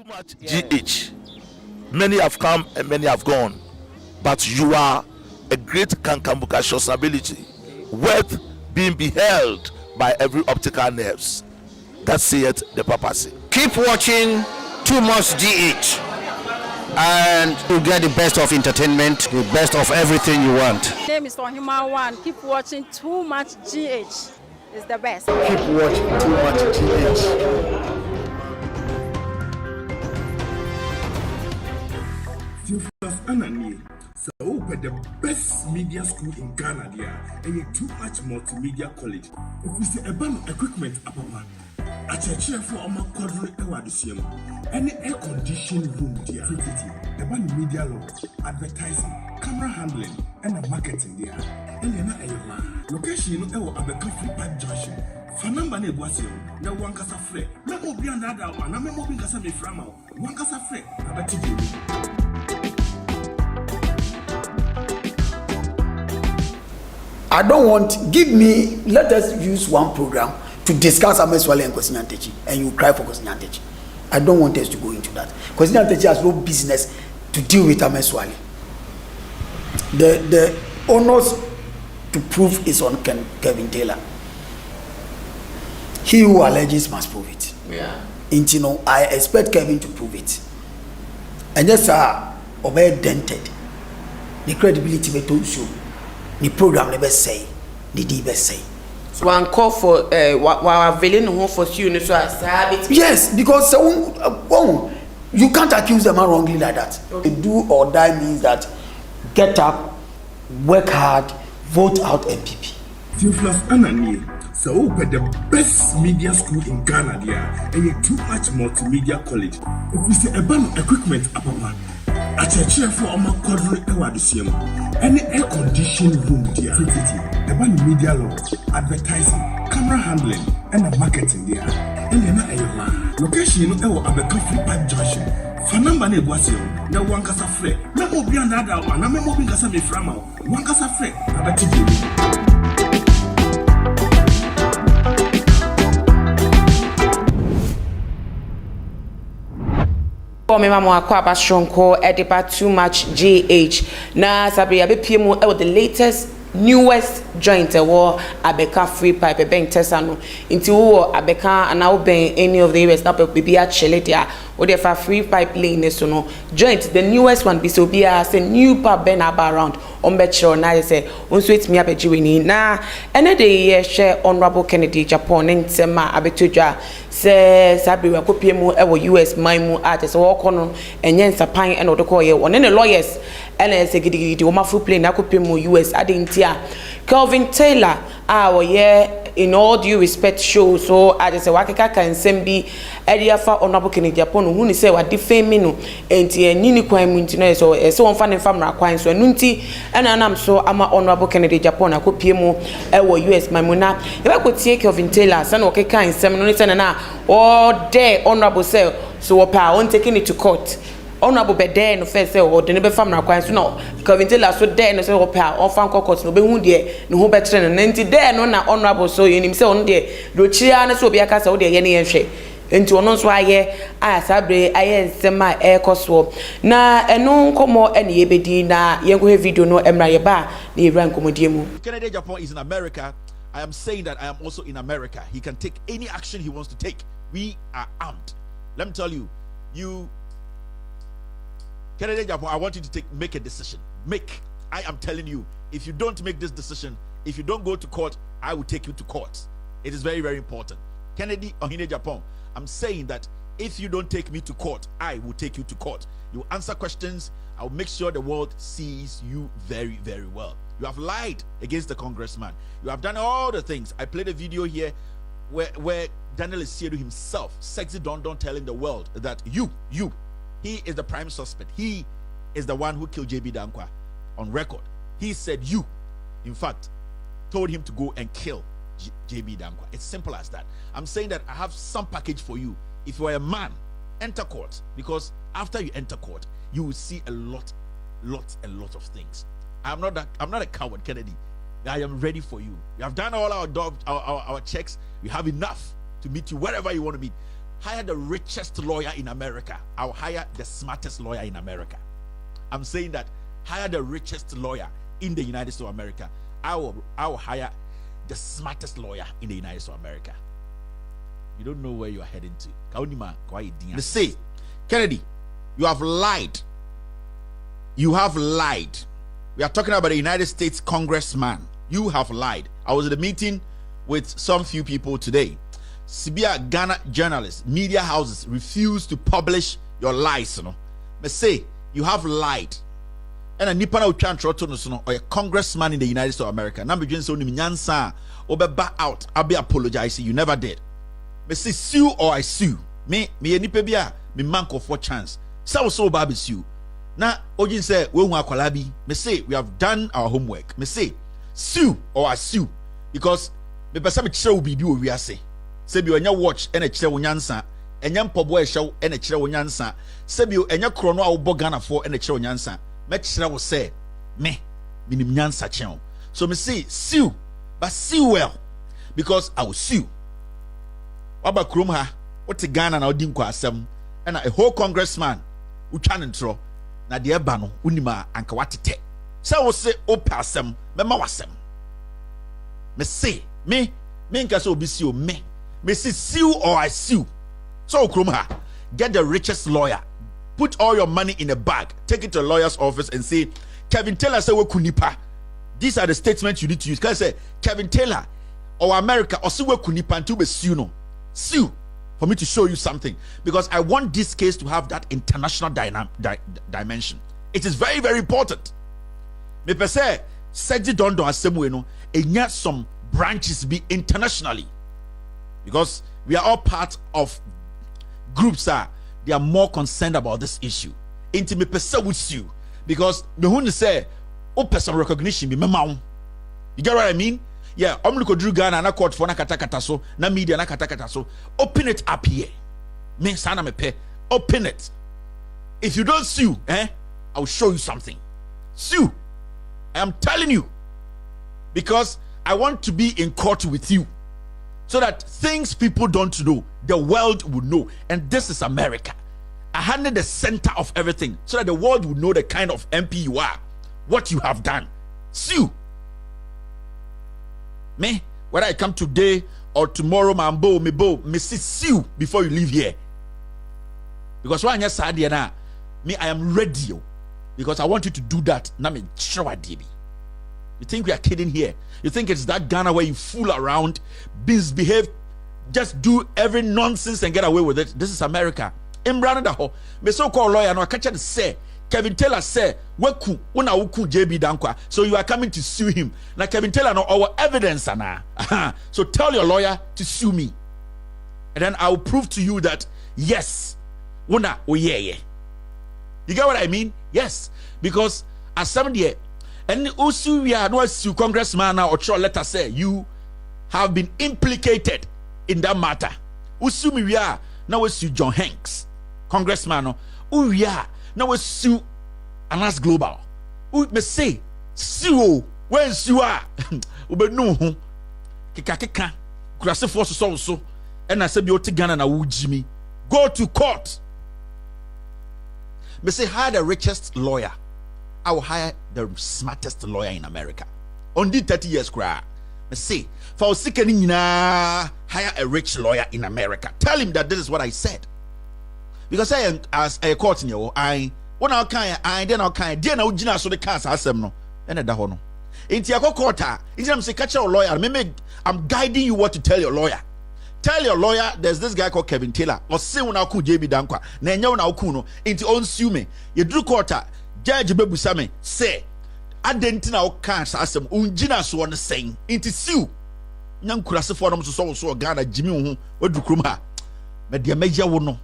too much GH. Many have come and many have gone, but you are a great kankamukashos ability, worth being beheld by every optical nerves. That saith the papacy. Keep watching Too Much GH, and you get the best of entertainment, the best of everything you want. My name is Human One. Keep watching Too Much GH. It's the best. Keep watching Too Much GH. So open the best media school in Ghana there, and you Too Much Multimedia College. We say a band equipment apapa. A chair for our quadri ewadisium. Any air conditioned room there. A band media law, advertising, camera handling, and a marketing there. And you're not a location or a coffee bag junction. Fanamba ne boisio, na wankasa fre. Na obi andada one, na memo bi kasa me frama. Wankasa fre, abati bi. I don't want, let us use one program to discuss Ameswale and Kwesi Nyantakyi, and you cry for Kwesi Nyantakyi. I don't want us to go into that. Kwesi Nyantakyi has no business to deal with Ameswale. The honors to prove is on Kevin Taylor. He who alleges must prove it. Yeah. And I expect Kevin to prove it. And just obey dented. The credibility we told you. The program never say, the D best say. So one call for while villain home for you, so I say yes, because you can't accuse them wrongly like that. Okay. Do or die means that get up, work hard, vote out MPP. So open the best media school in Ghana there, and you Too Much Multimedia College. We say a band equipment apapa. A chair for our quadri ewadisium. Any air conditioned room there. A band media law, advertising, camera handling, and a marketing there. And you're not a location or a coffee bag junction. Fanamba ne boisio, na wankasa fre. Na obi andada one, na memo bi kasa me frama. Wankasa fre, abati bi. Me mama akwa abashonko ediba Too Much GH na sabi abepiem the latest newest joint war abeka free pipe ben tesano inti wo abeka ana wo ben any of the US na be a chele dia wo dey for free pipe lane so no joint the newest one be so be as a new pub ben around on be chiro na say onso etimi abejiweni na ene dey share honorable Kennedy Agyapong ntema abetodwa se sabi wa kopie mu e wo US man mu artist wo kono enye nsapan ene odeko ye one ne lawyers ene se gidigidi wo mafu plane na kopie mu US adintia Kelvin Taylor in all due respect show so I just say wakeka kan sembi ediafa honorable Kennedy Agyapong hu ni say wa defame no enti enini kwan mu ntino so so won fa ne famra kwan so enu nti ena nam so ama honorable Kennedy Agyapong akopie mu e wo US mamuna e ba kotie Kelvin Taylor sana wakeka nsem no ni say na o there honorable say so wo pa on taking it to court honorable be there no first say o de ne be famra kwan so no Kelvin Taylor so there no say wo pa on fan court no be hu de no ho be tre no nti there no na honorable so yenim say on de do chia na so obi aka say wo de ye ne ye hwe enti ono so aye asabre aye nsema ekoso na eno nkomo ene ye bedi na ye ko video no emra ye ba na ewra nkomodie mu. Kennedy Agyapong is in America. I am saying that I am also in America. He can take any action he wants to take. We are armed. Let me tell you, Kennedy Agyapong, I want you to make a decision. I am telling you, if you don't make this decision, if you don't go to court, I will take you to court. It is very, very important. Kennedy Agyapong, I'm saying that if you don't take me to court, I will take you to court. You answer questions. I will make sure the world sees you very, very well. You have lied against the congressman. You have done all the things. I played a video here where Daniel Isiedu himself, sexy Don telling the world that he is the prime suspect. He is the one who killed JB Dankwa on record. He said you, in fact, told him to go and kill JB Dankwa. It's simple as that. I'm saying that I have some package for you. If you are a man, enter court, because after you enter court, you will see a lot of things. I'm not a coward, Kennedy. I am ready for you. We have done all our checks. We have enough to meet you wherever you want to meet. hire the richest lawyer in America. I will hire the smartest lawyer in America. I'm saying that hire the richest lawyer in the United States of America. I will hire the smartest lawyer in the United States of America. You don't know where you are heading to. They say, Kennedy, you have lied. You have lied. We are talking about a United States congressman. You have lied. I was at a meeting with some few people today. Sibia Ghana journalists, media houses refuse to publish your lies. They say you have lied. And a nipa na utwa ntroto no so no, or a congressman in the United States of America. Na begin so nim nyansa obeba out. I'll be apologize. You never did. Me say sue or I sue. Me nipa bia me manko for chance. So baby sue. Na ojin say we hu akwala bi. Me say we have done our homework. Me say sue or I sue because me pesa me kire obi bi o wiase. Say bi onya watch and a kire wo nyansa. Enya mpobo e hyew and a kire wo nyansa. Say bi enya kro no a wo bo Ghana for and a kire wo nyansa. Mekira will say me minim nyansa chen. So me say sue, but sue well because I will sue. Waba krom ha what Ghana na odi nkwa asem and a whole congressman who twan ntro na de eba no unima anka watete. Say wo say opa asem mema wasem. Me say me nka say obi sue me say sue or I sue. So krom ha get the richest lawyer. Put all your money in a bag, take it to a lawyer's office and say, Kevin Taylor said, we kunipa. These are the statements you need to use. Can I say, Kevin Taylor or America or see we kunipa and to be sue no. Sue for me to show you something. Because I want this case to have that international dimension. It is very, very important. Me per se, Seji Dondo Asemwe no, and some branches be internationally. Because we are all part of groups they are more concerned about this issue. Inti me pesa with you because me who say o person recognition be mema. You get what I mean? Yeah, look Drew Ghana na court for na kata so na media na kata so. Open it up here. Me sana me pe. Open it. If you don't sue, I will show you something. Sue. I am telling you because I want to be in court with you. So that things people don't know, the world will know. And this is America. I handle the center of everything so that the world will know the kind of MP you are, what you have done. Sue. Me, whether I come today or tomorrow, me see sue before you leave here. Because when you're sad, me, I am ready. Because I want you to do that. Now me sure I did. You think we are kidding here? You think it's that Ghana where you fool around, misbehave, just do every nonsense and get away with it? This is America. Me so-called lawyer, no, I catch say, Kevin Taylor say, "Weku una uku JB Dankwa." So you are coming to sue him. Now Kevin Taylor no our evidence na. So tell your lawyer to sue me, and then I will prove to you that yes, una yeah. You get what I mean? Yes, because as somebody. And also we are not sue congressman or show letter say you have been implicated in that matter. Usu we are now we sue John Hanks, congressman. We are now we sue Anas Global. We me say sue when sue are ube no ho kika kurase force so and I say be oti Ghana na wujimi go to court. Me say hire the richest lawyer. I will hire the smartest lawyer in America. Only 30 years cry. I say, for seeking hire a rich lawyer in America. Tell him that this is what I said. Because I am as a court in your I when I then Ujina so the cast as no. And a dahono. In Tiago Courta, I'm say catch your lawyer. I'm guiding you what to tell your lawyer. Tell your lawyer there's this guy called Kevin Taylor. Or say when I could JB Dankwa. Nenya na ukuno. Into on sue me. You drew quarter. Judge Bebu Same say, Adentina o can't asem unjina so on saying into sue. Young Kurasi for them so Ghana Jimmy what do kruma. But the major wono.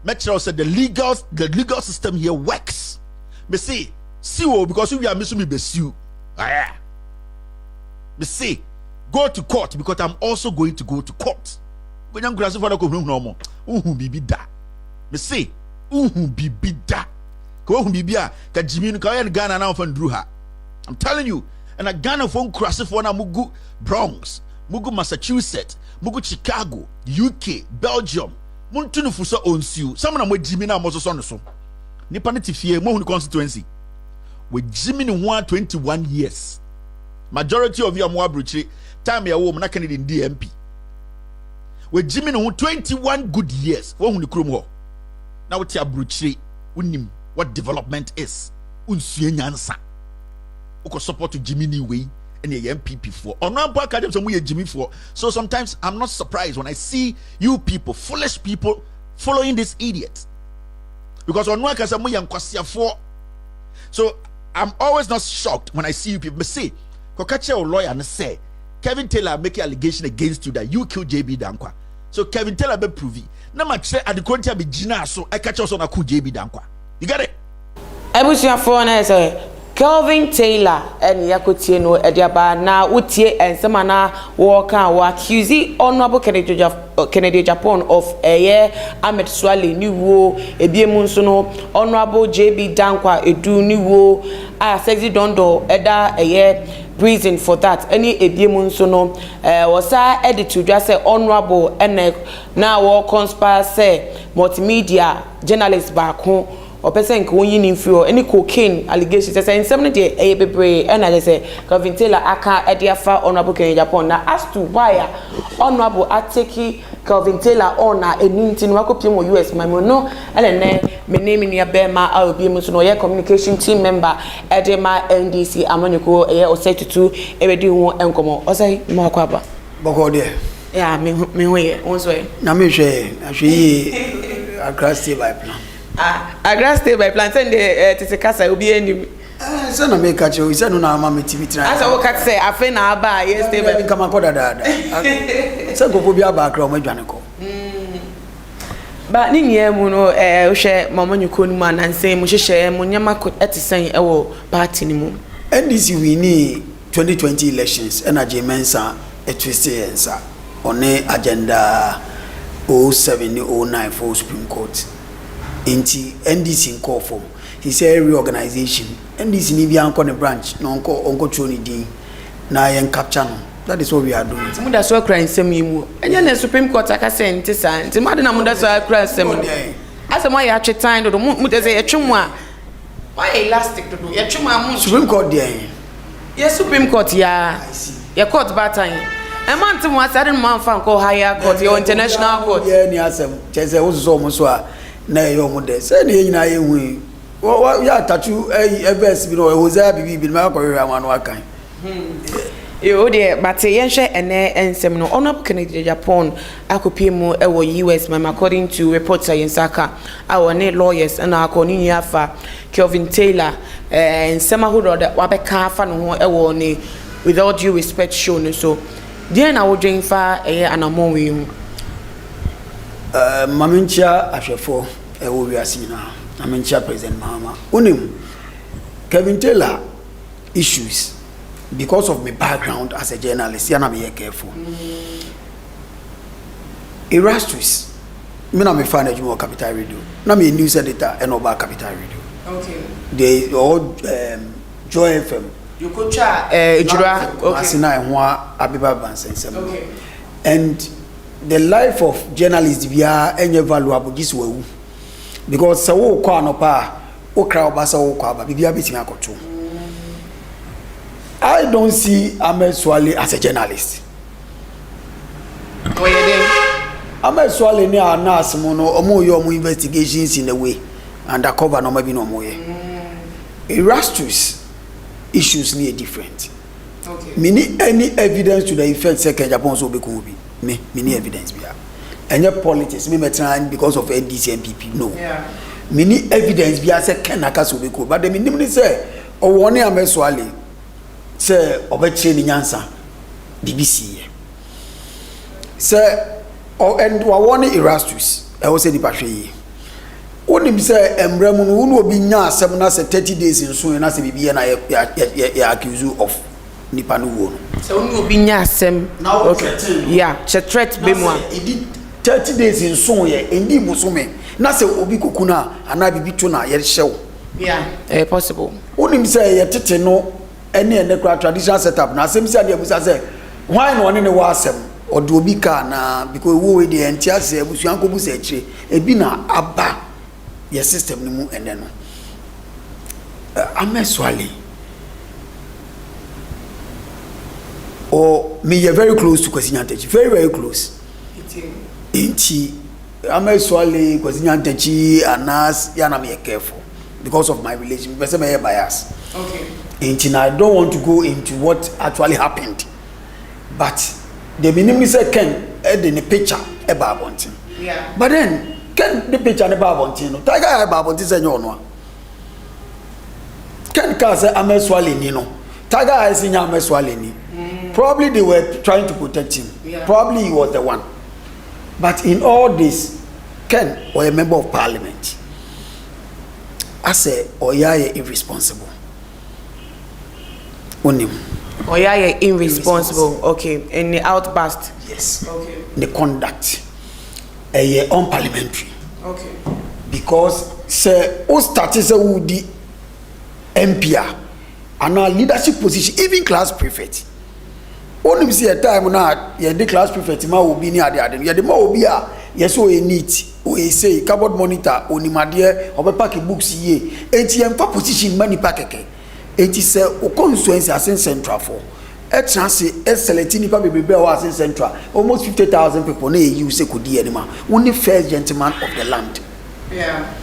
Metro said the legal system here works. Me say, sue because we are missing me be sue. Ah, me say, go to court because I'm also going to go to court. When young Kurasi for the no more. Bibi da. Me say, bibi da. Ghana now from Druha. I'm telling you, and a Ghana phone crashes for na Mugu Bronx, Mugu Massachusetts, Mugu Chicago, UK, Belgium, Muntunu fusa onsiu. Some na mo Jimmy na mo so no so. Nipa ne tifie mo hu constituency. We Jimmy ni 21 years. Majority of you are more abruchiri. Time ya wo mo na Kennedy DMP. We Jimmy ni 21 good years. Wo hu ni krom ho. Na wo ti abruchiri unim what development is. Unsue nyansa. Uko support to Jimmy ni way. And the MPP for Jimmy for. So sometimes I'm not surprised when I see you people, foolish people, following this idiot. Because on one for. So I'm always not shocked when I see you people say, Kokache or lawyer and say, Kevin Taylor make an allegation against you that you killed JB Dankwa. So Kevin Taylor be prove. Now my at the country be Gina, so I catch us on a coup JB Dankwa. You got it? I was your phone as Kelvin Taylor and Yakutie no Ediaba na Utie and Samana Walker were accusing Honorable Kennedy Agyapong of Ahmed Swale Niwo, Ebiemunsono, Honorable JB Dankwa Edu Niwo, Sexy Dondo, Eda reason for that. Any Ebiemunsono was edited just say Honorable and now war conspire say multimedia journalist back home. Or person ko yin info any cocaine allegations say in 70 bebre and I say Kelvin Taylor aka ediafa Honorable Kennedy Agyapong na as to why Honorable ateki Kelvin Taylor on na enintin wakopiem wo US my no ele me name ni abema a obi mu so no ye communication team member edema NDC amanyoko osetutu ebedi ho enkomo osai ma kwaba boko de yeah me hoye onso na me hwe ahwe across the pipeline Agra stay by plantain de tisekasa obi enim so na me catch you say no na ma metimi try asa wo catch say afa na aba yes stay by kama koda dada say go bi aba akra o madwane ko ba ni niemu no wo hwe mamanyuko ni mu ananse mu hwehwe mu nyama ko etisen ewo party ni mu NDC wini 2020 elections and Mensa etwiste yensa one agenda 0709 for Supreme Court into NDC in call form. He said reorganization. NDC ni bi anko the branch no onko troni din na yen capture no. That is what we are doing. Muda so cry nsem yimu. Enye na Supreme Court aka say ntisa. Nti made na muda so cry nsem. Asa mo ya atwetan do muda say etwemu a. Why elastic do? Etwemu a mu. Supreme Court there. Yes, Supreme Court ya. Ya court batan. E man ntem wa say dem man fan ko higher court, your international court. Yeah, ni asem. Chese wo so mo so a na yo mo de. Say na nyina ye hu. Wo ya tatu events bi no Hosea bibi ma ko hwe amano akan. Yo de but yenhwe ene ensem no Honorable Kennedy Agyapong akopiem ewo US ma'am according to reports yensaka our ne lawyers and akoni afa Kelvin Taylor ensem ahodo de wabeka afa no ho ewo ne without due respect shown so dia na wodwen fa anamon we hu mamincha ahwefo ewo wiase na mamincha President Mahama unim Kelvin Taylor issues because of my background as a journalist, I'm very careful. Erastus, me na me fan of Capital Radio. Na me news editor and about Capital Radio. Okay. They all Joy FM. You could try Jura. Okay. Asina Enwa Abiba Bansensem. Okay. And the life of journalists via any valuable this way. Because so kwa no pa o crowd basa o kwa ba bibia betima akoto. I don't see Ahmed Swale as a journalist. Where then? Ahmed Swale ni anas mo no omo yo mo investigations in a way undercover no maybe no mo ye. Erastus issues ni different. Okay. Me need any evidence to the effect say Agyapong so be ko bi. Me need evidence bia. Enye politics me metan because of NDC MPP no. Yeah. Me need evidence bia say Kenaka so be ko but the minimum say o woni Ahmed Swale say obeche ni nyansa BBC say and wa won Erastus e wo say di pahwe yi onim say emremu no wo obi nya asem na say 30 days in so na say bibi na ya accuse of nipa no wo no so wo obi nya asem okay yeah che threat be mo e di 30 days in so ye endi musume na say obi kokuna ana bibi to na ye hyew yeah possible onim say ye tete no any traditional setup na asem say dey musa say why no one ne wa asem or do be na because we the entire say busuanko bu se chire ebi na aba your system no mu ene no ameswale or me you very close to Kwesi, very close inchi ameswale Kwesi anas yana me careful because of my relation person may bias. Okay. Inchi I don't want to go into what actually happened, but the minimum say Ken in the picture about Bontin. Yeah. But then Ken the picture about Bontin. Tiger about Bontin say no. Ken can say ameswale ni no. Tiger I say ameswale ni. Probably they were trying to protect him. Yeah. Probably he was the one. But in all this, Ken was a member of parliament. I say, Oyaye irresponsible. Onim. Oyaye irresponsible. Okay. In the outburst. Yes. Okay. The conduct. Unparliamentary. Okay. Because say, who started say who the MPR and our leadership position, even class prefect. Only see a time now, the class prefect ma will be near the other. Yeah, the ma will be a yes, so a neat, or a say cupboard monitor, only my dear, or a packet books ye. ATM for position money packet. It is a constituency as in central for. A chance a selecting baby was in central. Almost 50,000 people near you say could be anymore. Only first gentleman of the land. Yeah.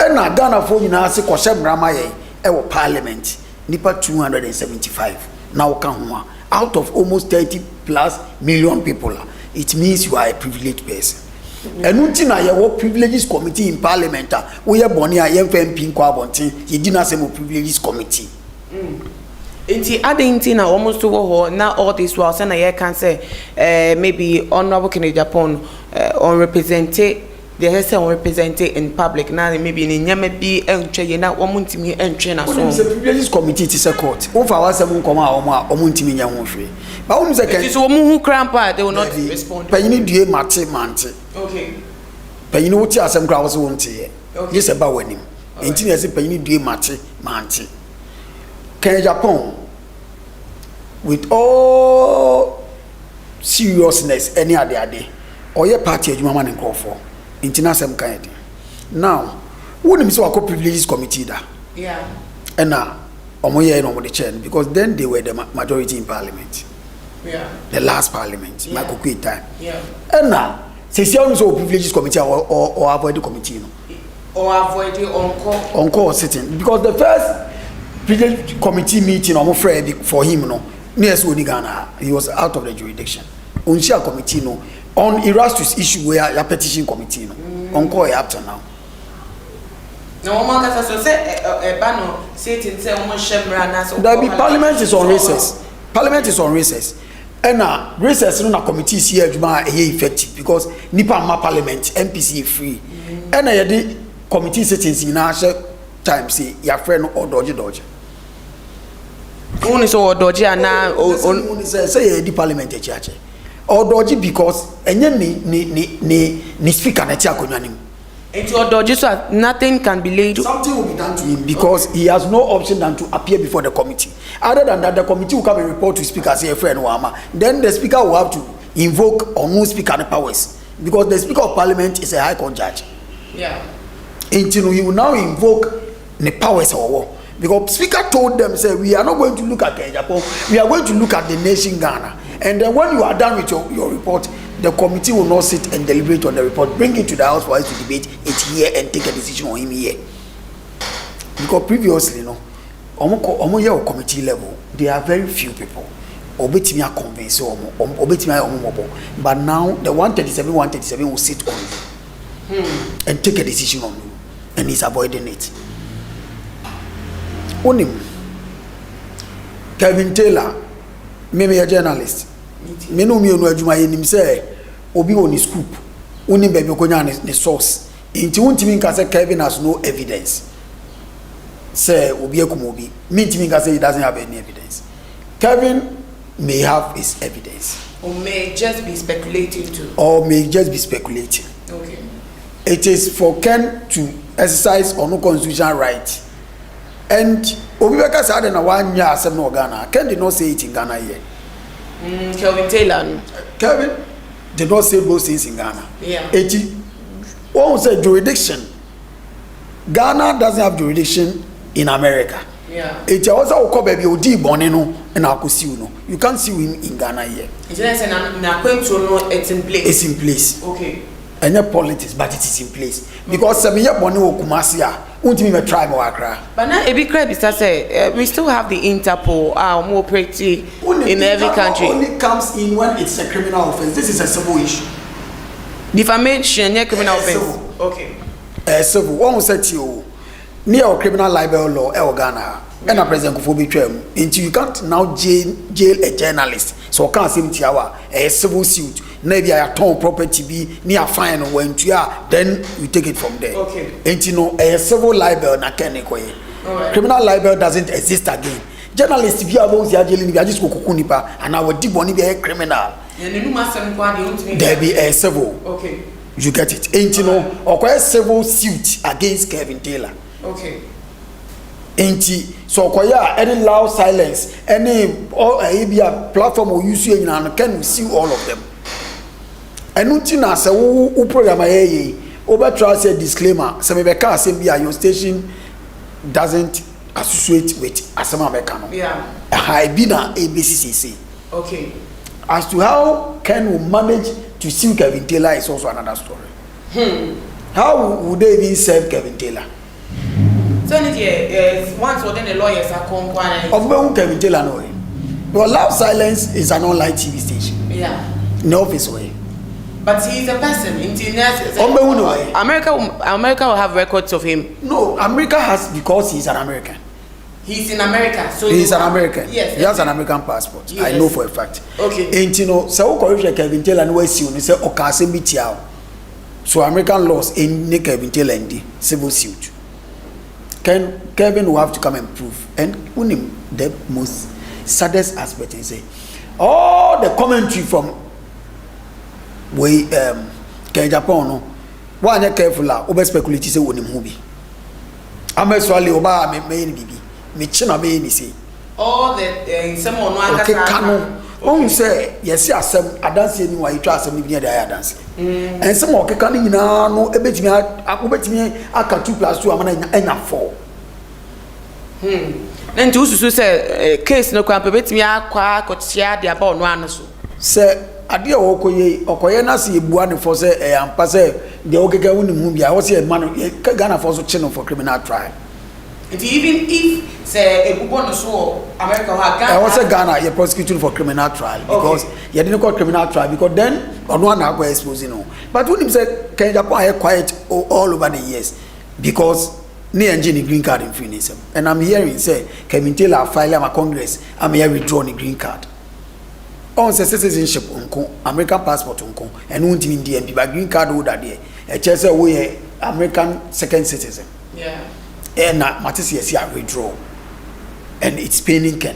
And I done a phone in our Sekoshem Ramaye, our parliament, Nipa 275. Now come out of almost 30 plus million people. It means you are a privileged person. And until now, your privileges committee in parliament, we are born here, young MP Kwabontin, you did not say privileges committee. Inti adding na almost to war now all this while saying I can say maybe honorable Agyapong unrepresented they have say unrepresented in public now maybe in nyame bi entwe na omuntimi entwe na so the privileges committee is a court over our seven comma omuntimi nya ho hwe but when say it is omu hu crampa they will not respond panyini due mate okay panyini wuti asem kra wo so wonte okay yes eba wanim enti na say panyini due mate Agyapong with all seriousness any other or your party adwuma man nkofo international kind now wouldn't so a privileges committee da yeah and now omoye no the chair because then they were the majority in parliament yeah the last parliament my cook time yeah and now say so privileges committee or avoid the committee no or avoid the on call sitting because the first privilege committee meeting for him no near Ghana he was out of the jurisdiction unshare committee no on Erastus issue where a petition committee no on call up to now no one can say a banner sitting say one shemra na so there be parliament is on recess and now recess no na committee here adwuma effective because nipa ma parliament MPC free and na the committee sittings in our time say your friend or dodge only so dodge and now say the parliament church or dodgy because ni speaker na ti akonwa nim into dodgy so nothing can be laid something will be done to him because he has no option than to appear before the committee other than that the committee will come and report to speaker say a friend wama then the speaker will have to invoke or no speaker powers because the speaker of parliament is a high court judge yeah until he will now invoke the powers or because speaker told them say we are not going to look at Agyapong, we are going to look at the nation Ghana. And then when you are done with your report, the committee will not sit and deliberate on the report, bring it to the house for us to debate it here and take a decision on him here. Because previously, omo here committee level, there are very few people. Obetimi are convinced but now the 137 will sit on you and take a decision on you, and he's avoiding it. Onim Kevin Taylor maybe a journalist me no me no adwuma ye nim say obi woni scoop oni baby okonya ne source inti wontimi nka say Kevin has no evidence say obi akum obi me ntimi nka say he doesn't have any evidence. Kevin may have his evidence or may just be speculating too okay it is for Ken to exercise on no constitutional right. And Obibeka said na 1 year asem no Ghana. Ken did not say it in Ghana here. Kelvin Taylor. Kelvin did not say those things in Ghana. Yeah. One say jurisdiction. Ghana doesn't have jurisdiction in America. Yeah. It also occur baby odi bonino and akusi no. You can't see him in Ghana here. It's in place. It's in place. Okay. And not politics, but it is in place. Because some year bonino kumasia, untimi me tribe or Accra. But now every crowd is say we still have the Interpol, more pretty in every country. Only comes in when it's a criminal offense. This is a civil issue. Defamation, yeah, criminal offense. Civil. Okay. Civil. One said to you, near criminal libel law, Ghana, and a president of Obitram. Until you can't now jail a journalist. So I can't say to a civil suit. Maybe I torn property be near fine or when you are, then you take it from there. Okay. And you know, a civil libel na kenekwe. Criminal libel doesn't exist again. Journalists, if you are both jailing, you are just kukunipa, and our deep one be a criminal. There be a civil. Okay. You get it. And you know, or quite civil suit against Kevin Taylor. Okay. So kwaya any loud silence, any or a platform or use you and can sue all of them. And nothing as a program over trust a disclaimer. Some of your station doesn't associate with Asama Bekano. Yeah. I been a ABCCC. Okay. As to how Ken will manage to sue Kevin Taylor is also another story. How would they even serve Kevin Taylor? So once or then the lawyers are compliant. Of whom Kevin Taylor know him. Well, Loud Silence is an online TV station. Yeah. No office way. But he's a person. America will have records of him. No, America has because he's an American. He's in America, so he's an American. Yes, he has an American passport. Yes. I know for a fact. Okay. And you know, so Kevin Taylor no see you say okase bitiao. So American laws in Kevin Taylor and the civil suit. Kevin will have to come and prove. And the most saddest aspect is say all the commentary from Agyapong no one you careful la over speculate say woni movie. Ameswale oba me bibi. Me china me ni say all the some on one kanu won say yes asem adanse ni wa yitwa asem ni bi dey adanse and some o keka ni nyina no ebetimi akobetimi aka 2+2 amana enya 4 then to susu say case no kwampe betimi akwa akotia de aba ono ano so say ade o okoye na se ebua ne for say ampa say de okeka woni mu bia wo say man Ghana for so chino for criminal trial. And even if say a no so America Ghana, I was say Ghana you prosecuted for criminal trial because you didn't call criminal trial because then on one go expose but when him say Agyapong quiet all over the years because ne engine green card in Phoenix and I'm hearing say Kevin Taylor file my Congress I'm here withdraw the green card on say citizenship unko American passport unko and won't even DMP but green card holder there a chance say we American second citizen. Yeah. And Matis yes, withdraw, and it's paining Ken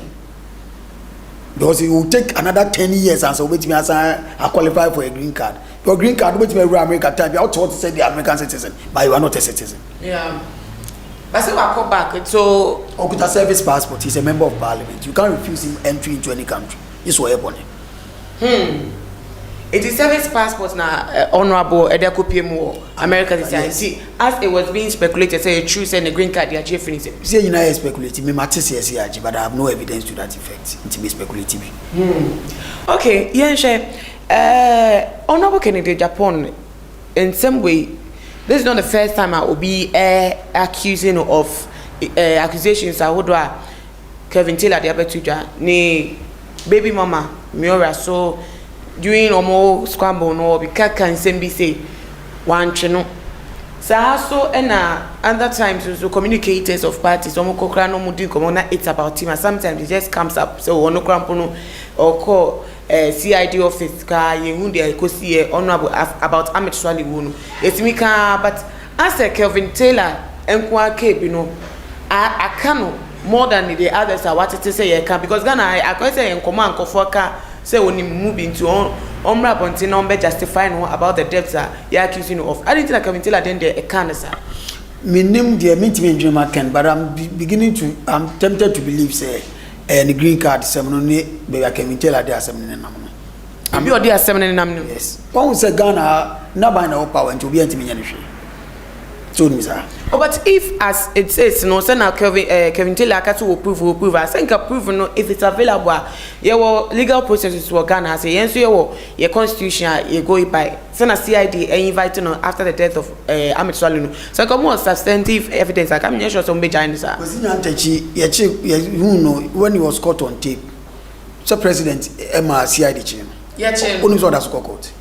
because it will take another 10 years and so wait me as I qualify for a green card. Your green card wait me American time. You ought to say the American citizen, but you are not a citizen. Yeah. But say we come back. So Okuta service passport. He's a member of parliament. You can't refuse him entry into any country. It's what happened. It is service passport now, honorable Edekopimo, American citizen. See, as it was being speculated, say true, say the green card, they are finished. See, you know, speculating. Me matters yes, but I have no evidence to that effect. It be speculative. Okay, yeah, honorable Kennedy Agyapong, in some way, this is not the first time I will be accusing of accusations. I would Kevin Taylor, the Abetuja, ne baby mama, Miora, so. During almost scramble no because can same be say one channel so and other times so communicators of parties no it's about team and sometimes it just comes up so one no or call CID office ka you dey go see honorable about Ahmed Swali wonu etimika but as Kelvin Taylor enkwa keep you know I can more than the others are what to say can because Ghana I can say en command kofoka say when you move into Omra Bonti number justifying about the debts you're accusing of. I didn't think I can tell then the cancer. My name dear meet me in Jamaican, but I'm tempted to believe say and the green card seminary be I can tell there seminary nam no am be odi seminary nam no yes one say Ghana na by na power nti obi antimi nya ne hwe so me sir. Oh, but if as it says no say na Kevin Taylor aka to approve I think approve no if it's available your legal processes for Ghana say yen so your constitution you go by say na CID invite no after the death of Ahmed Swallow no so come more substantive evidence I can sure some be join sir Nyantechi you know when he was caught on tape so president Emma CID chi yeah che only so that's court.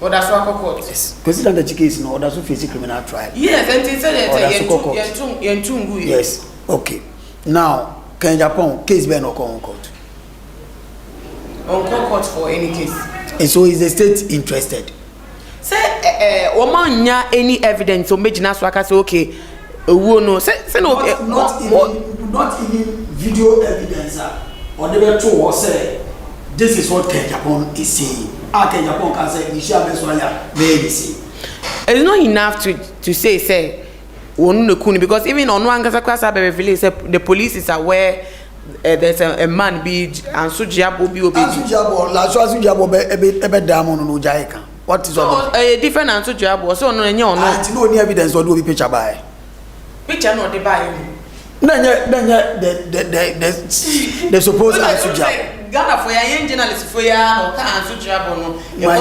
Oh, that's what court. Yes. President the case no that's face criminal trial. Yes, and he said that yes. Okay. Now, can Japan case be no on court? On court for any case. And so is the state interested? Say woman nya any evidence so make na so aka say okay. No say no not even video evidence or the better was say this is what Japan is saying. Agyapong can say it's not enough to say because even on one the police is aware there's a man be and so Jabo be what is a different answer Jabo so no no evidence or do picture by picture not the buy the supposed answer Jabo. Ghana for your journalist for your no can answer Jabo no my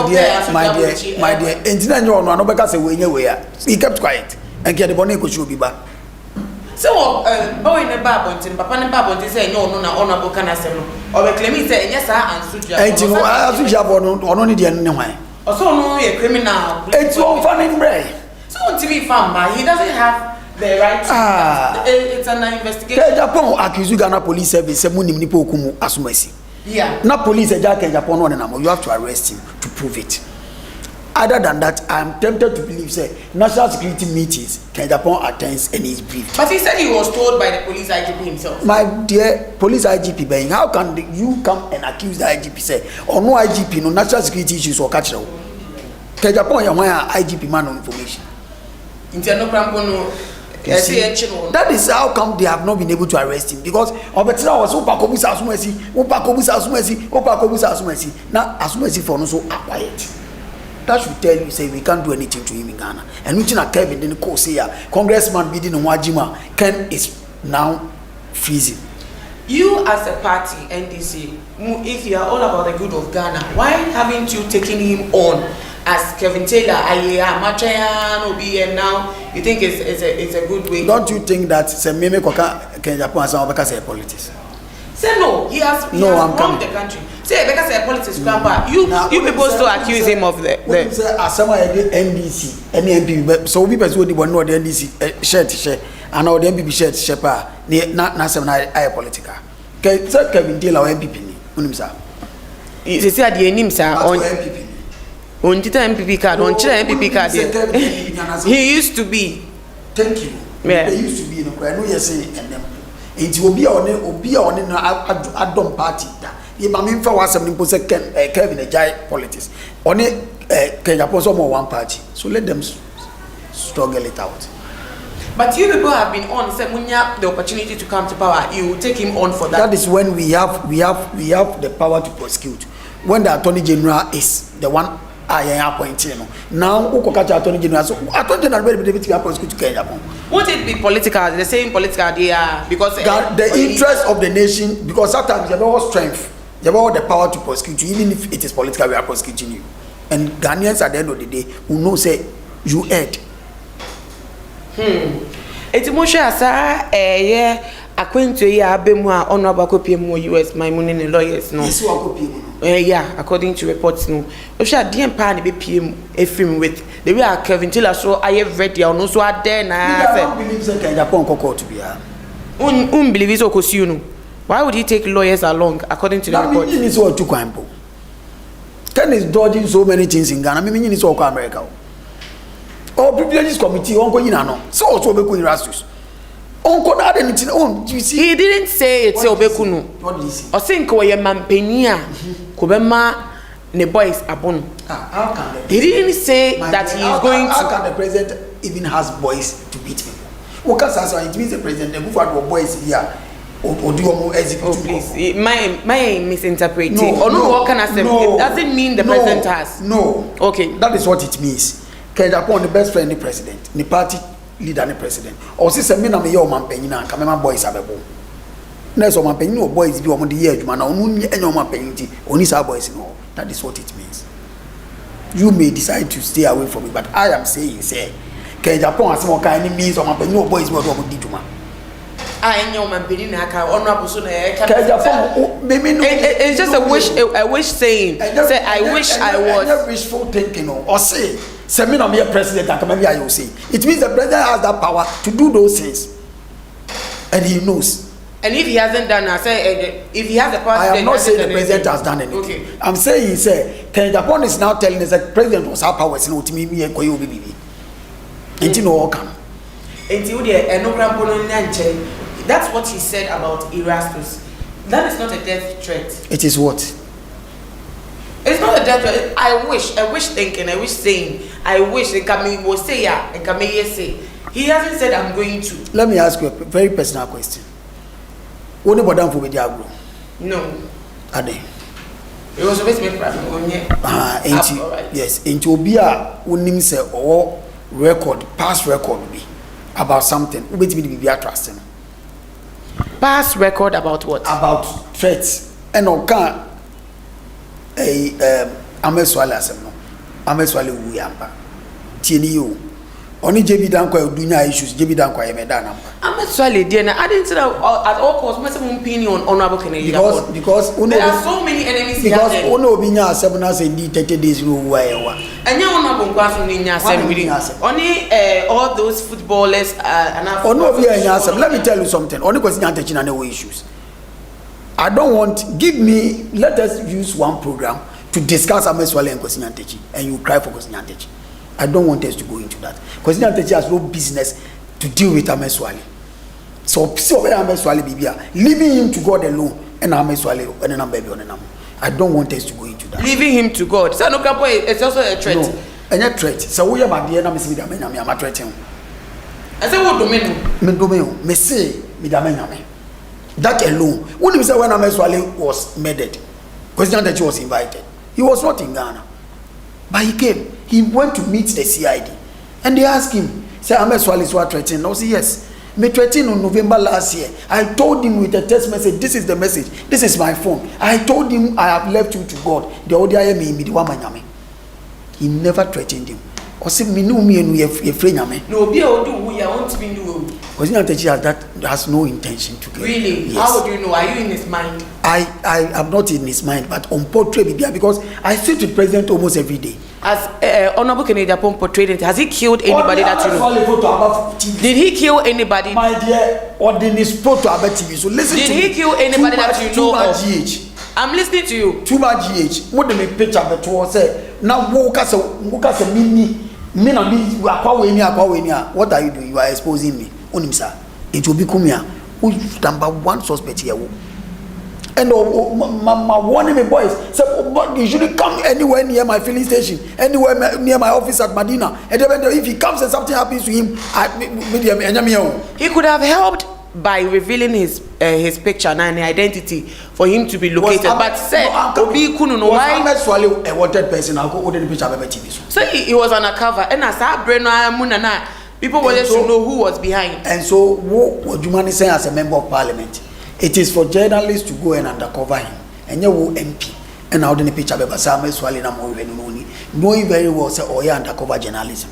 dear engineer no because he kept quiet and get the bonnet could be back. So boy in the babontin papa ne babontin say no na honorable can asem no or claim say yes answer Jabo answer Jabo no need any why also no a criminal it's one funny brain so on TV farm but he doesn't have the right to it's an investigation. Japan accuse Ghana police service say munim ni po okumu asumasi. Yeah. Not police Japan no na you have to arrest him to prove it. Other than that, I'm tempted to believe say national security meetings Japan attends and is briefed. But he said he was told by the police IGP himself. My dear police IGP Bain, how can you come and accuse the IGP say or no IGP no national security issues or catch them? Japan IGP man on information. That is how come they have not been able to arrest him because Obetina was Opakobusa Asumesi. Now Asumesi for no so quiet. That should tell you say we can't do anything to him in Ghana. And looking at Kevin then the say Congressman Bidin Nwajima Ken is now freezing. You as a party NDC, if you are all about the good of Ghana, why haven't you taken him on as Kevin Taylor, Machayan, Obi, and now you think it's a good way? Don't you think that Meme Koka Ken Japan as because of politics? Say no, he has wronged the country. Say because of politics, Grandpa. You people still accuse him of the as someone NDC, any MP, so we person who know the NDC share, and now the MPP share pa na some I political. Kevin Taylor MPP ni, unimsa. You say the name sir on MPP. On Tita MPP card, on Chile MPP card. He used to be. Thank you. Yeah. They used to be in a I know you say and them. It will be on Adom party. If I mean for was some say Kevin a giant politics. Only Kenya Post more one party. So let them struggle it out. But you people have been on say when you have the opportunity to come to power, you will take him on for that. That is when we have the power to prosecute. When the Attorney General is the one I am appointing. Now, who can catch Attorney General? So, Attorney General will be able to prosecute to Kenya. Won't it be political? The same political they are because the interest of the nation. Because sometimes you have all strength, you have all the power to prosecute you. Even if it is political, we are prosecuting you. And Ghanaians at the end of the day will know say you erred. It's more sure asa yeah. According to ya abemu a honorable copy mu US my money lawyers no. This one copy mu. Yeah, according to reports no. O sha dey pa na be PM efim with the way Kevin Taylor so I have read there no so are there na say. I don't believe say Japan court to be here. Believe is okosi no. Why would he take lawyers along according to the report? That means what to kwampo. Ken is dodging so many things in Ghana. Me mean is all America. Oh, privileges committee on go yina no. So also be ko Erastus. You see? He didn't say it's Obekunu. What did he say? I think we are mampenia. Kubema ne boys abon. How can he didn't say that he is going to. How can the president even has boys to beat people? Because it means the president, the move out boys here. or do you execute? Oh, please. My misinterpreting. What can I say? It doesn't mean the president has. No. Okay. That is what it means. Agyapong the best friend the president, the party leader the president. Or say me na me your man penina, come my boys abebo. Next man penina boys be omo the year man na onu enyo man peniti, oni sa boys no. That is what it means. You may decide to stay away from it, but I am saying say Agyapong has some kind of means or man penina boys be omo di juma. Enyo man penina ka honorable so na it's just a wish saying. Say I wish I was wishful thinking or say Semina me a president and come here you say. It means the president has that power to do those things. And he knows. And if he hasn't done, I say if he has the power, I am not saying the president has done anything. Okay. I'm saying he said Agyapong is now telling us that president was our power to me and koyo baby. And you know all come. That's what he said about Erastus. That is not a death threat. It is what? It's not a death threat. I wish thinking, I wish saying, I wish Nkame will say yeah, Nkame say. He hasn't said I'm going to. Let me ask you a very personal question. What about them for Mediagro? No. Are they? It was supposed to be problem. Yes. Into Obia unim say or record, past record be about something. Wait to be trusting. Past record about what? About threats. And okay. Ameswale asem no. Ameswale wu yamba. Tieni you. Only JB Dankwa dunya issues. JB Dankwa yemeda namba. Ameswale dear na I didn't say at all costs my opinion on honorable Kennedy. Because there are so many enemies here. Because ono obinya asem na say di 30 days ru wa ewa. Anya honorable nkwaso ni nya asem really. Only all those footballers and ono obi anya asem. Let me tell you something. Only kwesi nya techi na no issues. I don't want, let us use one program to discuss Ameswale and Kwesi Nyantakyi, and you cry for Kwesi Nyantakyi. I don't want us to go into that. Kwesi Nyantakyi has no business to deal with Ameswale. So, Ameswale Bibia, leaving him to God alone, and Ameswale, and then baby on the number. I don't want us to go into that. Leaving him to God. So, no, it's also a threat. No, and a threat. So, we are my dear, I'm a threat. I say, what domain? Me say, Midamename. That alone. When you say when Ameswale was murdered, Kwesi Nyantakyi was invited. He was not in Ghana. But he came. He went to meet the CID. And they asked him, say Ameswale is what threatening. I said, yes. Me threatened in November last year. I told him with a text message, this is the message. This is my phone. I told him I have left you to God. The audio me the one manyame. He never threatened him. Or say me no me and we friend nyame. No, be able to we want to be new. Kwesi Nyantakyi has no intention to get. Really? Yes. How would you know? Are you in his mind? I am not in his mind, but on portrait because I sit with president almost every day. As Honorable Kennedy Agyapong portrayed it, has he killed anybody that you know? Did he kill anybody? My dear, or did he spoke to Abba TV? So listen did to he me. Kill anybody that you know of? GH. I'm listening to you. Too much GH. What do me picture of the two say? Now woke us a mini. What are you doing? You are exposing me. Unimsa. It will become here. Who's number one suspect here? And my warning me boys say, but you shouldn't come anywhere near my filling station, anywhere near my office at Medina. And then if he comes and something happens to him, he could have helped by revealing his picture and identity for him to be located. But said, Obi Kunu no why? Ameswale a wanted person. I'll go order the picture of a TV. So he was on a cover, and as I bring Munana, people wanted to know who was behind. And so, what Jumani saying as a member of parliament? It is for journalists to go and undercover him. And you will MP. And now the picture of Ameswale na mo knowing very well say oh yeah undercover journalism.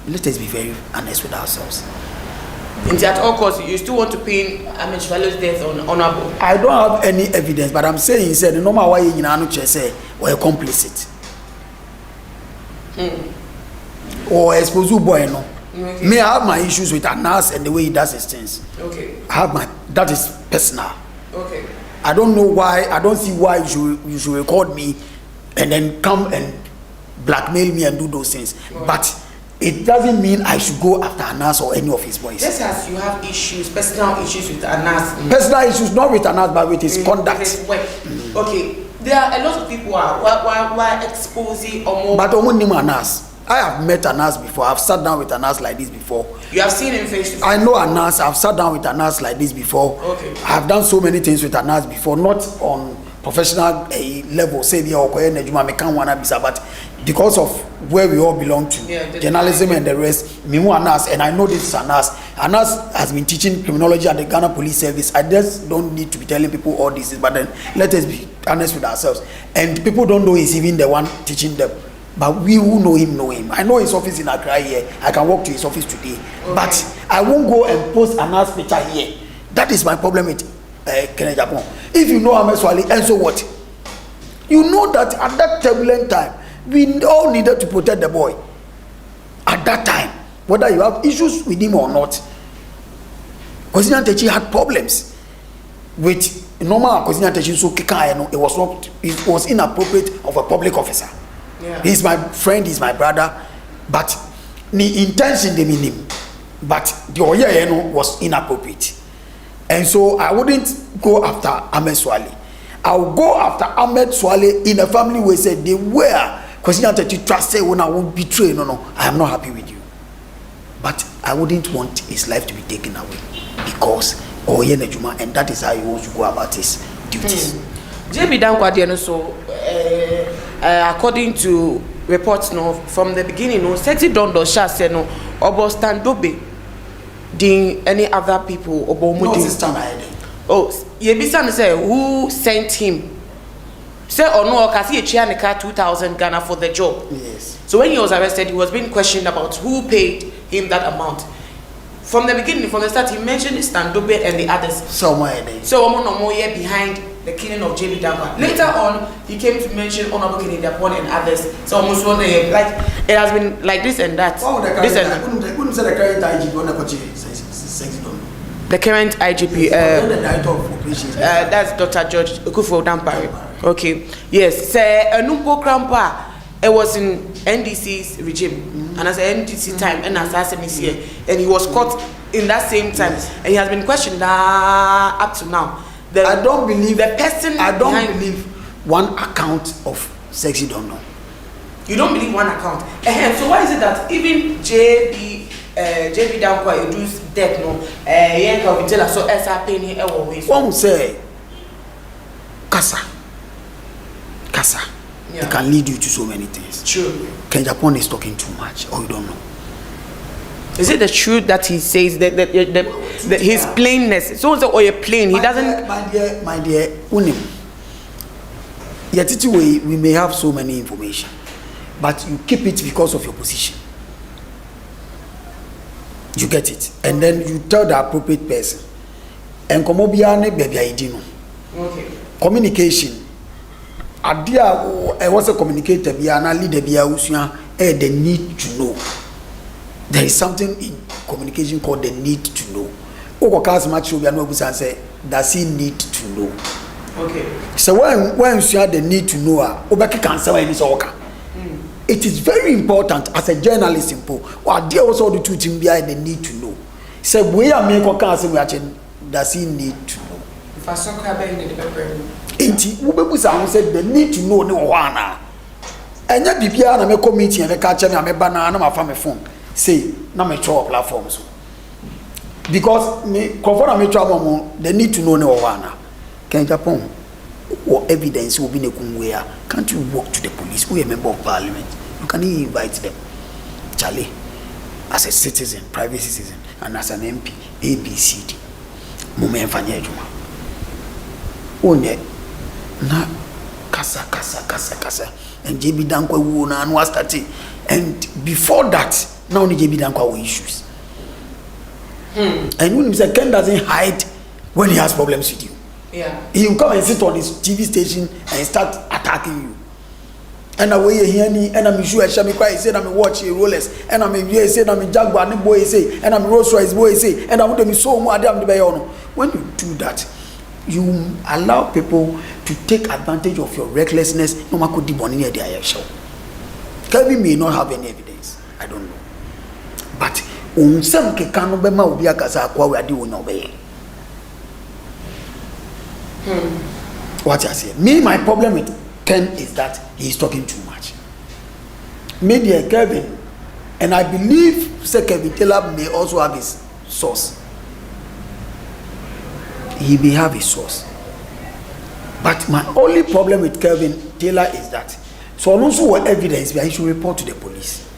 Let us be very honest with ourselves. At all costs, you still want to pin Ameswale's death on honorable? I don't have any evidence, but I'm saying he said no matter why you know say or complicit. Or expose boy no. Okay. May I have my issues with Anas and the way he does his things. Okay. I have that is personal. Okay. I don't know why, I don't see why you should record me and then come and blackmail me and do those things. Right. But it doesn't mean I should go after Anas or any of his boys. Just as you have issues, personal issues with Anas. Personal issues, not with Anas, but with his conduct. With his work. Okay. There are a lot of people who are exposing or more. But Anas. I have met Anas before. I've sat down with Anas like this before. You have seen him face to face? I know Anas. I've sat down with Anas like this before. Okay. I've done so many things with Anas before, not on professional level, say but because of where we all belong to, journalism and the rest, Mimu Anas, and I know this is Anas. Anas has been teaching criminology at the Ghana Police Service. I just don't need to be telling people all this, but then let us be honest with ourselves. And people don't know he's even the one teaching them. But we who know him. I know his office in Accra here. I can walk to his office today. Okay. But I won't go and post Anas picture here. That is my problem with Agyapong. If you know Ahmed Swale, and so what? You know that at that turbulent time, we all needed to protect the boy. At that time, whether you have issues with him or not, Kwesi Nyantakyi had problems with normal Kwesi Nyantakyi. So it was inappropriate of a public officer. Yeah. He's my friend, he's my brother, but the intention they mean him, but the oye was inappropriate, and so I wouldn't go after Ahmed Swale. I will go after Ahmed Swale in a family where said they were Kwesi Nyantakyi trust say when I won't betray. No, I am not happy with you, but I wouldn't want his life to be taken away because oye nejuma, and that is how he wants to go about his duties. JB Dankwadi so. According to reports from the beginning, Sexy Don Dosha said Obo Standobe ding any other people Obo Mudi. Oh, Yebisan say who sent him? Say or no, Kasi Chianika 2,000 Ghana for the job. Yes. So when he was arrested, he was being questioned about who paid him that amount. From the beginning, from the start, he mentioned Standobe and the others. So Omo year behind the killing of JB Dankwa. Later on, he came to mention Honorable Kennedy Agyapong and others. So almost one day, like it has been like this and that. Oh, this and that. Couldn't say the current IGP the current IGP. The director of operations. That's Dr. George Okufo Dampare. Okay. Yes. Say Enumpo Krampa. It was in NDC's regime, and as an NDC time, and as SMEC here, and he was caught in that same time, and he has been questioned up to now. I don't believe the person. I don't believe one account of Sexy don't know. You don't believe one account. So why is it that even JB Dankwa reduce debt no? Yenka we tell us so SR paying here always. One say, Kasa. Yeah. It can lead you to so many things. True. Agyapong is talking too much, or you don't know. Is it the truth that he says that his plainness? So or you're plain, he doesn't. My dear, unim. Yet we may have so many information, but you keep it because of your position. You get it, and then you tell the appropriate person. And okay. Communication. Adia, I was a communicator, leader, the need to know. There is something in communication called the need to know. Does he need to know? Okay. So when you have the need to know, it is very important as a journalist. What dear also the two things behind the need to know. So we are making does he need to know? If I saw the said the need to know no one. And yet bibia na me committee and me catch me ba na my phone. Say na me throw platforms. Because me conform me travel the need to know no one. Agyapong or evidence will be where can't you walk to the police who are a member of parliament? You can invite them. Charlie, as a citizen, private citizen, and as an MP, ABCD. Mume mfanye juma. Onye na kasa and JB Dankwa wu na anwa starting, and before that now only JB Dankwa will issues. And when you say Ken doesn't hide when he has problems with you. Yeah. He will come and sit on his TV station and start attacking you. And the way you hear me, and I'm sure I shall be quiet, say I'm watch a Rolex, and I'm here, say I'm Jaguar, and boy say, and I'm Rolls Royce boy say, and I want to be so more damn the bayon. When you do that, you allow people to take advantage of your recklessness. No matter the money near the show. Kevin may not have any evidence. I don't know. But some can be my be a casa we are doing obey. What I say? Me, my problem with Ken is that he is talking too much. Media Kevin, And I believe Sir Kevin Taylor may also have his source. He may have his source. But my only problem with Kevin Taylor is that so also what evidence he should report to the police.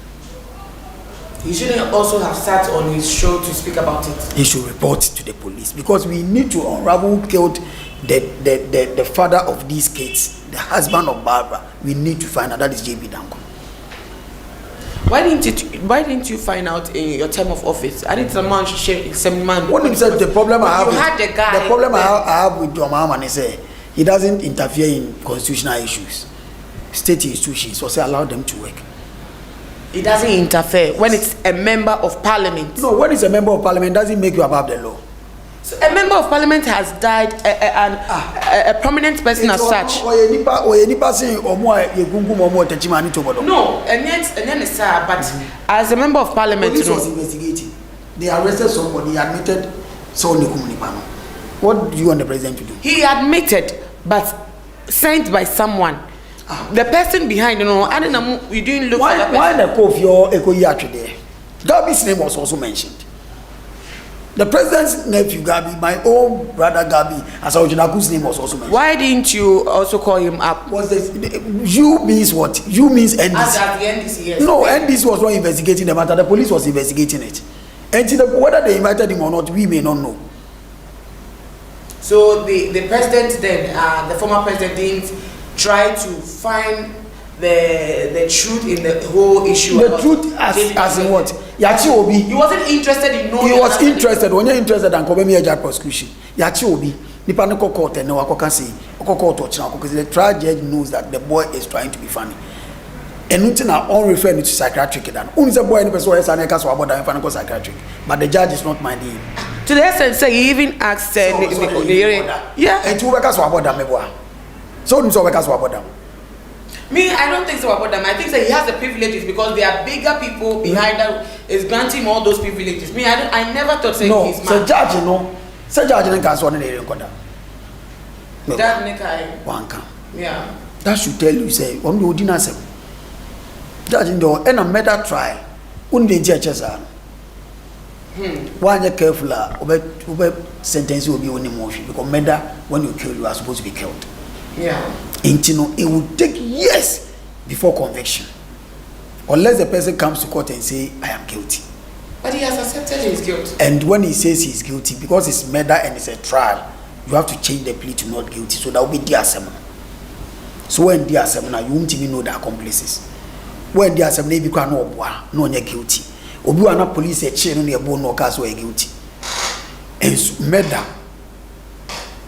He shouldn't also have sat on his show to speak about it. He should report to the police because we need to unravel who killed the father of these kids, the husband of Barbara. We need to find out. That is JB Danko. Why didn't you find out in your term of office? I didn't someone share some man. What he said, the problem I have you had the guy. The problem I have with John Mahama is he doesn't interfere in constitutional issues. State institutions, so say allow them to work. It doesn't interfere when it's a member of parliament. No, when it's a member of parliament, doesn't make you above the law. So a member of parliament has died, a prominent person as such. No, and then it's sad, but as a member of parliament, police was investigating. They arrested somebody, he admitted What do you want the president to do? He admitted, but sent by someone. The person behind, I don't know, you didn't look for the person. Why the call of your Ecoyatri there? Gabi's name was also mentioned. The president's nephew Gabi, my own brother Gabi, as Ojinaku's name was also mentioned. Why didn't you also call him up? Was this you means what? You means NDC. As at the NDC, yes. No, NDC was not investigating the matter. The police was investigating it. And whether they invited him or not, we may not know. So the president then, the former president didn't try to find the truth in the whole issue. The truth as in what? Yachi Obi. He wasn't interested in knowing. He was interested. When you're interested in coming here, prosecution. Yachi Obi. Nipa no court and no wako say. Court because the trial judge knows that the boy is trying to be funny. And nothing are all referring to psychiatric. And only the boy any person is an echo about the psychiatric. But the judge is not minding him. To the essence, he even asked. Yeah. And two workers were about them. So workers were about them. Me, I don't think so about them. I think that he has the privileges because there are bigger people behind that is granting him all those privileges. Me, I never thought saying he's man. So judge, so judge didn't cancel on the record. That Nikai. One come. Yeah. That should tell you, say, on the dinner sem. Judge in the end of murder trial. Only the judges are. One you careful, over sentence will be only motion because murder when you kill you are supposed to be killed. Yeah. It would take years before conviction, unless the person comes to court and say, "I am guilty." But he has accepted his guilt. And when he says he's guilty, because it's murder and it's a trial, you have to change the plea to not guilty. So that will be the assembly. So when the assembly, you won't even know the accomplices. When the assembly, you can't know no you're guilty. Obi wana police a chain on your bone no case you're guilty. And so murder.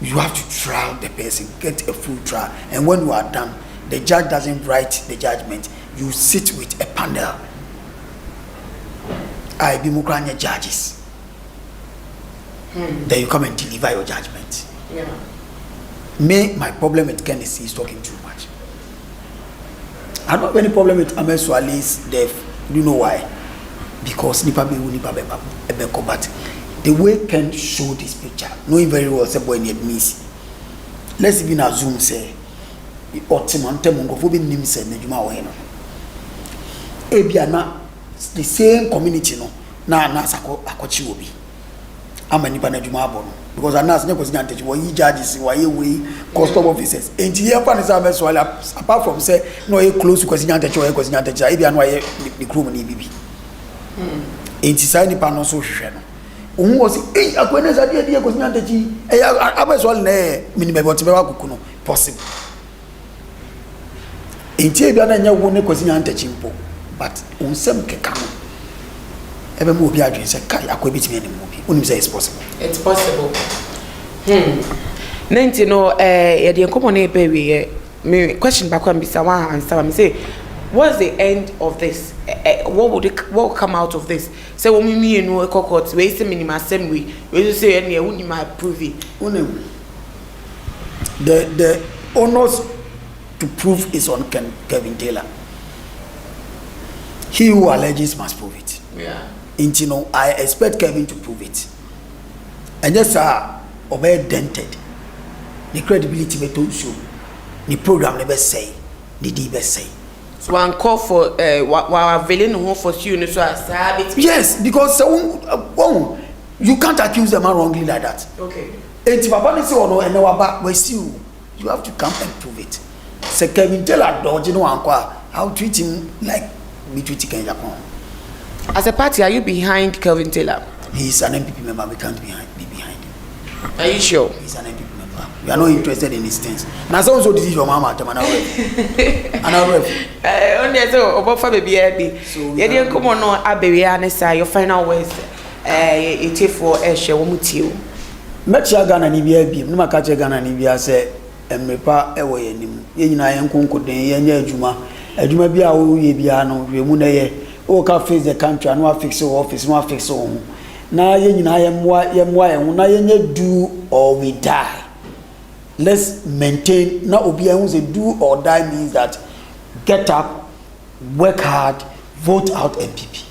You have to trial the person, get a full trial. And when you are done, the judge doesn't write the judgment. You sit with a panel. I be Mukranya judges. Then you come and deliver your judgment. Yeah. My problem with Ken is he's talking too much. I don't have any problem with Amesu Ali's death. Do you know why? Because but the way Ken showed this picture, knowing very well say boy need miss. Let's even assume say the same community no na akochi obi ama nipa na djuma abo no because anas ne kwesi nyantechi wo yi judges wo ye we custom officers and here pan is apart from say no e close kwesi nyantechi wo ye kwesi nyantechi e bia no ye the crew ni bibi sai nipa no so hwehwe no ohun was akweneza die kwesi nyantechi abeswal na minimum but be wa kuku possible enti bia na nya wo ne kwesi nyantechi mpo but unsem keka no ebe mo obi adwen se kai akwabitimi anim obi unim say it's possible. It's possible. Nenti no ye de enkomo na ebe we me question back and bisa one answer me say what's the end of this? What will come out of this? Say wo me no court we say minimum assembly we say any unim approve it. Unim the honors to prove is on Kevin Taylor. He who alleges must prove it. Yeah. And I expect Kevin to prove it. And just obey dented. The credibility be told you. The program never say. The D best say. So one call for while availing home for you so as yes, because you can't accuse them wrongly like that. Okay. And if Papa say no and now you have to come and prove it. So Kevin Taylor dodge no I'll treat him like we treat Agyapong. As a party, are you behind Kelvin Taylor? He's an MPP member. We can't be behind him. Are you sure? He's an MPP member. We are not interested in his things. Now, so this is your mama. I'm not only so about for baby. So you didn't come on no ababy anesa. Your final words. It for a share womutiu. Mecha Ghana ni bi. No makache Ghana ni bi ase emrepa ewo yenim. Ye nyina ye nkonkoden ye nya adwuma. Adwuma bi a wo ye bia no we mu na ye. O ka face the country and no fix your office, no fix your home. Na ye nyina ye mwa na ye nya do or we die. Let's maintain. Now obi ehun say do or die means that get up, work hard, vote out MPP.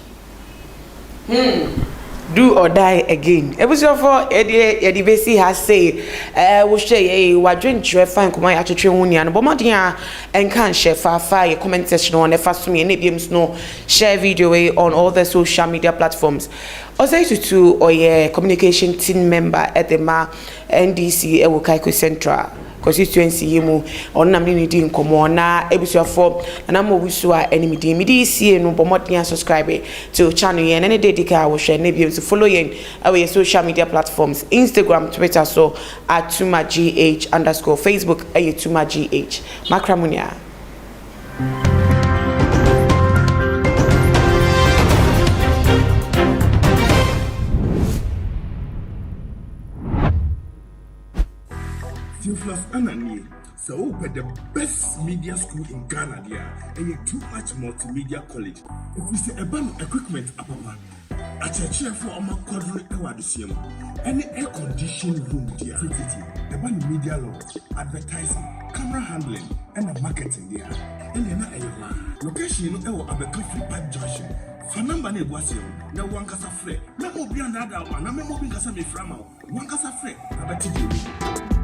Do or die again. It was your for Eddie Besi has say, we share what drink you find come out to Trewunia and Bomadia and can share fire comment section on the first to me and names no share video on all the social media platforms. Also to or your communication team member at the NDC Ewukaiko Central constituency yemu on namni di nkomo na ebusuafo na mo busua enemy di midi sie no bomodin subscribe to channel yen any day dika wo share na bi to follow yen our social media platforms Instagram, Twitter so @tumagh_ Facebook @tumagh makramunia. Theophilus Anani, so the best media school in Ghana there, and a too much multimedia college. If we say about equipment, a church for our quadruple ewadisium, any air conditioned room there, the one media law, advertising, camera handling, and a marketing there. And then location our Abeka Free Park Junction. Fanamba ne boasio, na wankasa frɛ. Na obi anada wa, na memo bi kasa me frama. Wankasa frɛ, abati di.